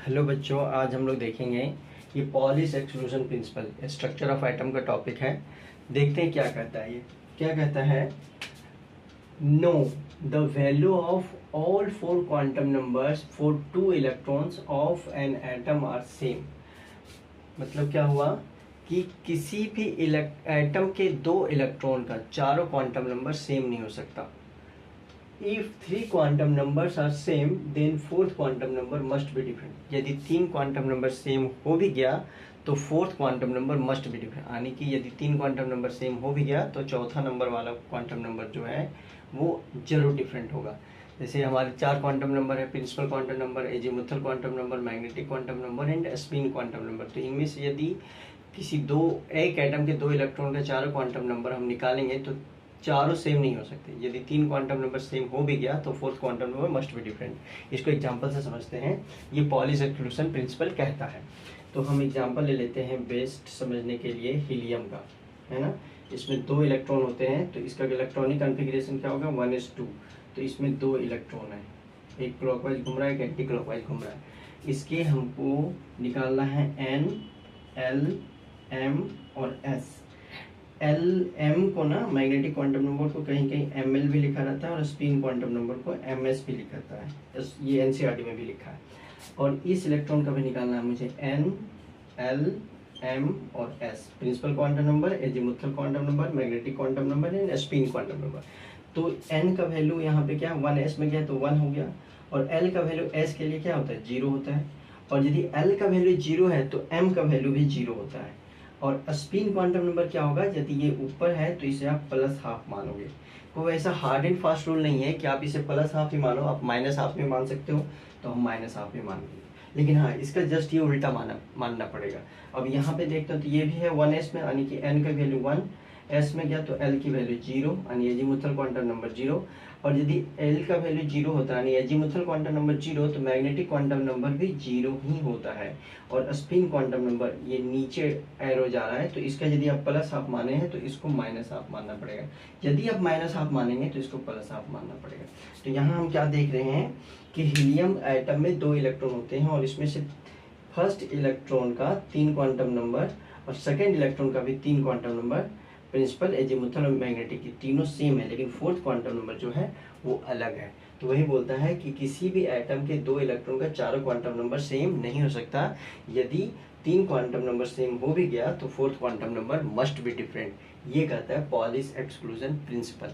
Hello बच्चों, आज हम लोग देखेंगे ये polish exclusion principle structure of item का टॉपिक है। देखते हैं क्या कहता है। ये क्या कहता है, no the value of all four quantum numbers for two electrons of an atom are same. मतलब क्या हुआ कि किसी भी एटम के दो इलेक्ट्रॉन का चारों क्वांटम नंबर सेम नहीं हो सकता। If three quantum numbers are same, then fourth quantum number must be different। यदि तीन क्वांटम नंबर सेम हो भी गया तो fourth quantum number must be different, यानी कि यदि तीन क्वांटम नंबर सेम हो भी गया तो चौथा नंबर वाला क्वांटम नंबर जो है वो जरूर डिफरेंट होगा। जैसे हमारे चार क्वांटम नंबर है, principal quantum number, azimuthal quantum number, magnetic quantum number and spin quantum number. तो इनमें से यदि किसी एक एटम के दो इलेक्ट्रॉन का चारों क्वांटम नंबर हम निकालेंगे तो चारों सेम नहीं हो सकते। यदि तीन क्वांटम नंबर सेम हो भी गया तो fourth quantum number must be different. इसको एग्जांपल से समझते हैं। ये पॉलिश एक्सक्लूजन प्रिंसिपल कहता है। तो हम एग्जांपल ले लेते हैं बेस्ट समझने के लिए हीलियम का, है ना। इसमें दो इलेक्ट्रॉन होते हैं तो इसका इलेक्ट्रॉनिक कॉन्फ़िगरेशन क्या होगा, 1s2। तो इसमें दो इलेक्ट्रॉन है, एक क्लॉकवाइज घूम रहा है, एक एंटी क्लॉकवाइज घूम रहा है। इसके हमको निकालना है N, L, M और S। एल एम को ना मैग्नेटिक क्वांटम नंबर को कहीं कहीं एम एल भी लिखा रहता है और स्पिन क्वांटम नंबर को एम एस भी लिखा रहता है। ये एनसीईआरटी में भी लिखा है। और इस इलेक्ट्रॉन का भी निकालना है मुझे, एन, एल, एम और s. Principal quantum number, azimuthal quantum number, magnetic quantum number and spin quantum number. तो एन का वैल्यू यहाँ पे क्या, 1s में गया तो 1 हो गया। और एल का वैल्यू एस के लिए क्या होता है, 0 होता है। और यदि एल का वैल्यू 0 है तो एम का वैल्यू भी 0 होता है। और स्पिन क्वांटम नंबर क्या होगा, यदि ये ऊपर है तो इसे आप प्लस हाफ मानोगे। कोई ऐसा हार्ड एंड फास्ट रूल नहीं है कि आप इसे प्लस हाफ ही मानो, आप माइनस हाफ में मान सकते हो तो हम माइनस हाफ में मानेंगे। लेकिन हाँ, इसका जस्ट ये उल्टा मानना पड़ेगा। अब यहाँ पे देखते हो तो ये भी है 1s में, यानी कि n का वैल्यू 1, s में गया तो l की वैल्यू 0, यानी एजीमुथल क्वांटम नंबर 0। और यदि l का वैल्यू 0 होता है यानी एजीमुथल क्वांटम नंबर 0, तो मैग्नेटिक क्वांटम नंबर भी 0 ही होता है। और स्पिन क्वांटम नंबर ये नीचे एरो जा रहा है तो इसका यदि आप प्लस हाफ माने हैं तो इसको माइनस हाफ मानना पड़ेगा। यदि आप माइनस हाफ मानेंगे तो इसको प्लस हाफ मानना पड़ेगा। तो यहाँ हम क्या देख रहे हैं कि हीलियम एटम में दो इलेक्ट्रॉन होते हैं और इसमें से फर्स्ट इलेक्ट्रॉन का 3 क्वांटम नंबर और सेकेंड इलेक्ट्रॉन का भी 3 क्वांटम नंबर, प्रिंसिपल, एजीमुथल और मैग्नेटिक की तीनों सेम है, लेकिन फोर्थ क्वांटम नंबर जो है वो अलग है। तो वही बोलता है कि किसी भी एटम के दो इलेक्ट्रॉन का चारों क्वांटम नंबर सेम नहीं हो सकता। यदि 3 क्वांटम नंबर सेम हो भी गया तो fourth quantum number must be different. ये कहता है पॉलिश एक्सक्लूजन प्रिंसिपल।